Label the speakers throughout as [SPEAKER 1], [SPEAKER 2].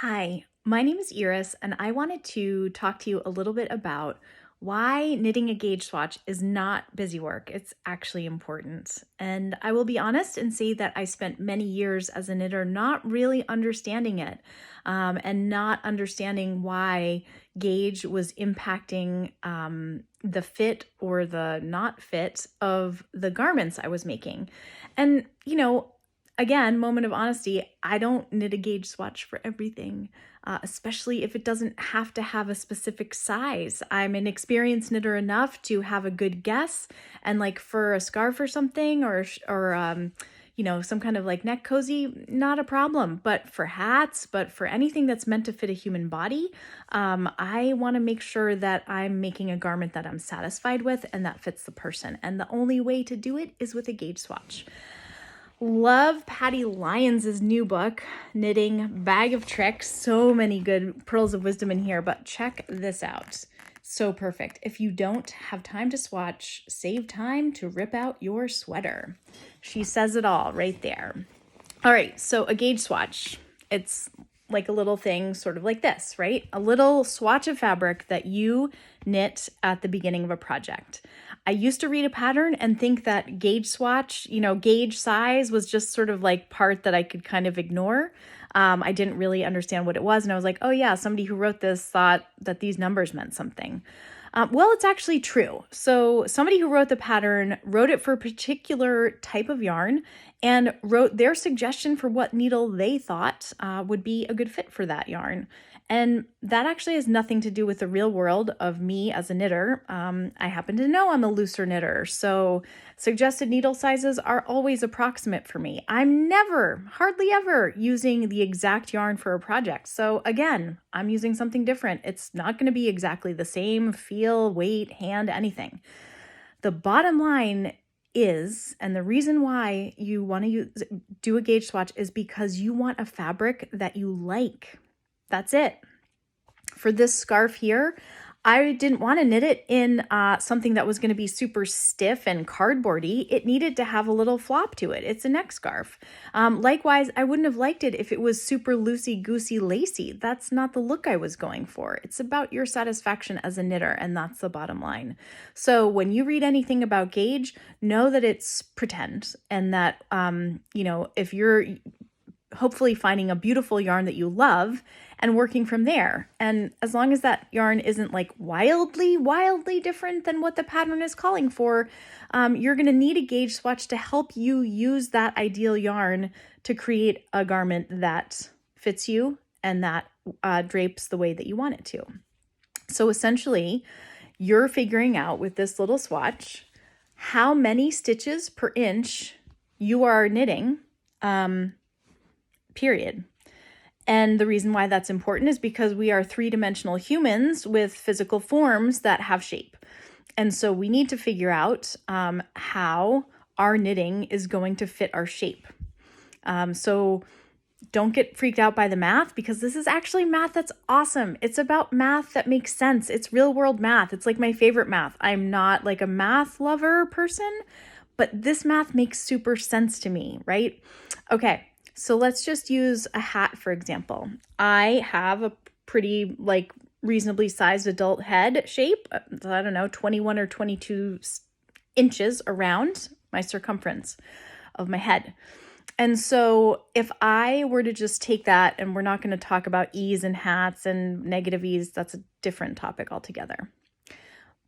[SPEAKER 1] Hi, my name is Iris, and I wanted to talk to you a little bit about why knitting a gauge swatch is not busy work. It's actually important. And I will be honest and say that I spent many years as a knitter not really understanding it, and not understanding why gauge was impacting the fit or the not fit of the garments I was making. And, again, moment of honesty, I don't knit a gauge swatch for everything, especially if it doesn't have to have a specific size. I'm an experienced knitter enough to have a good guess, and like for a scarf or something, or some kind of like neck cozy, not a problem. But for hats, but for anything that's meant to fit a human body, I want to make sure that I'm making a garment that I'm satisfied with and that fits the person. And the only way to do it is with a gauge swatch. Love Patty Lyons' new book, Knitting Bag of Tricks. So many good pearls of wisdom in here, but check this out. So perfect. If you don't have time to swatch, save time to rip out your sweater. She says it all right there. All right, so a gauge swatch. It's like a little thing sort of like this, right? A little swatch of fabric that you knit at the beginning of a project. I used to read a pattern and think that gauge swatch, gauge size was just sort of like part that I could kind of ignore. I didn't really understand what it was. And I was like, oh yeah, somebody who wrote this thought that these numbers meant something. Well, it's actually true. So somebody who wrote the pattern wrote it for a particular type of yarn and wrote their suggestion for what needle they thought would be a good fit for that yarn. And that actually has nothing to do with the real world of me as a knitter. I happen to know I'm a looser knitter, so suggested needle sizes are always approximate for me. I'm never, hardly ever, using the exact yarn for a project. So again, I'm using something different. It's not going to be exactly the same feel, weight, hand, anything. The bottom line is, and the reason why you want to do a gauge swatch is because you want a fabric that you like. That's it. For this scarf here, I didn't want to knit it in something that was going to be super stiff and cardboardy. It needed to have a little flop to it. It's a neck scarf. Likewise, I wouldn't have liked it if it was super loosey-goosey lacy. That's not the look I was going for. It's about your satisfaction as a knitter, and that's the bottom line. So when you read anything about gauge, know that it's pretend, and that, if you're hopefully finding a beautiful yarn that you love and working from there. And as long as that yarn isn't like wildly different than what the pattern is calling for, you're going to need a gauge swatch to help you use that ideal yarn to create a garment that fits you and that drapes the way that you want it to. So essentially, you're figuring out with this little swatch how many stitches per inch you are knitting, period. And the reason why that's important is because we are three-dimensional humans with physical forms that have shape. And so we need to figure out how our knitting is going to fit our shape. So don't get freaked out by the math, because this is actually math that's awesome. It's about math that makes sense. It's real world math. It's like my favorite math. I'm not like a math lover person, but this math makes super sense to me, right? Okay. So let's just use a hat, for example. I have a pretty reasonably sized adult head shape. I don't know, 21 or 22 inches around my circumference of my head. And so if I were to just take that, and we're not going to talk about ease and hats and negative ease, that's a different topic altogether.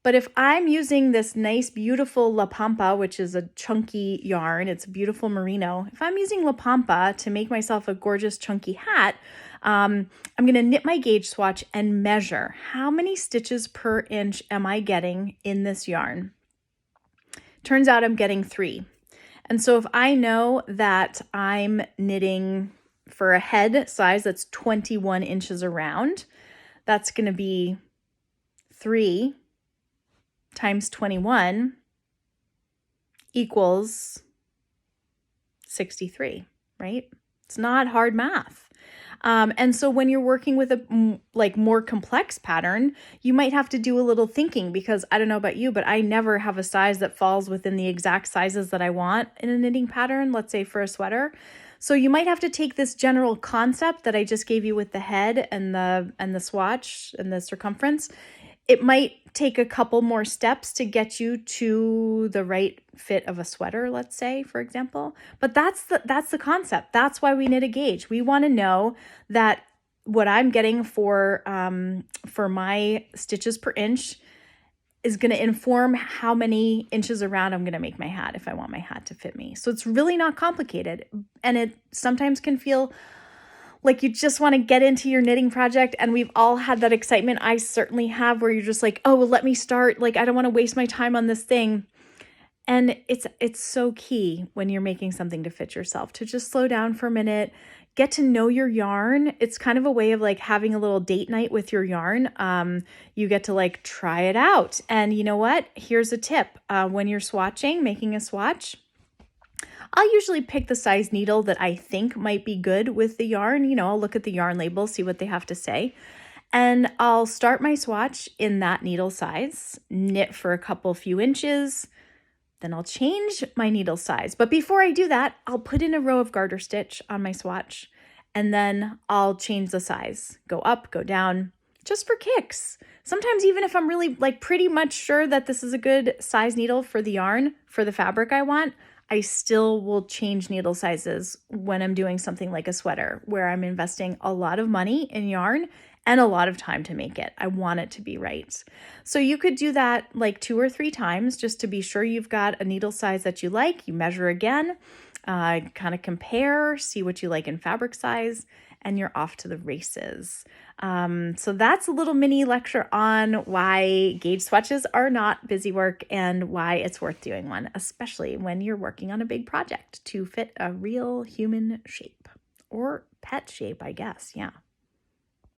[SPEAKER 1] But if I'm using this nice, beautiful La Pampa, which is a chunky yarn, it's a beautiful merino. If I'm using La Pampa to make myself a gorgeous chunky hat, I'm going to knit my gauge swatch and measure how many stitches per inch am I getting in this yarn. Turns out I'm getting 3. And so if I know that I'm knitting for a head size that's 21 inches around, that's going to be 3 times 21 equals 63, right? It's not hard math. And so when you're working with a more complex pattern, you might have to do a little thinking, because I don't know about you, but I never have a size that falls within the exact sizes that I want in a knitting pattern, let's say for a sweater. So you might have to take this general concept that I just gave you with the head and the swatch and the circumference. It might take a couple more steps to get you to the right fit of a sweater, let's say, for example. But that's the concept. That's why we knit a gauge. We want to know that what I'm getting for my stitches per inch is going to inform how many inches around I'm going to make my hat if I want my hat to fit me. So it's really not complicated. And it sometimes can feel like you just want to get into your knitting project, and we've all had that excitement. I certainly have, where you're just like, oh, well, let me start. Like, I don't want to waste my time on this thing. And it's so key when you're making something to fit yourself to just slow down for a minute, get to know your yarn. It's kind of a way of like having a little date night with your yarn. You get to like try it out. And you know what? Here's a tip. When you're swatching, making a swatch, I'll usually pick the size needle that I think might be good with the yarn. You know, I'll look at the yarn label, see what they have to say. And I'll start my swatch in that needle size, knit for a few inches, then I'll change my needle size. But before I do that, I'll put in a row of garter stitch on my swatch, and then I'll change the size, go up, go down, just for kicks. Sometimes even if I'm really like pretty much sure that this is a good size needle for the yarn, for the fabric I want, I still will change needle sizes when I'm doing something like a sweater where I'm investing a lot of money in yarn and a lot of time to make it. I want it to be right. So you could do that like 2 or 3 times just to be sure you've got a needle size that you like. You measure again, kind of compare, see what you like in fabric size, and you're off to the races. So that's a little mini lecture on why gauge swatches are not busy work and why it's worth doing one, especially when you're working on a big project to fit a real human shape or pet shape, I guess. Yeah.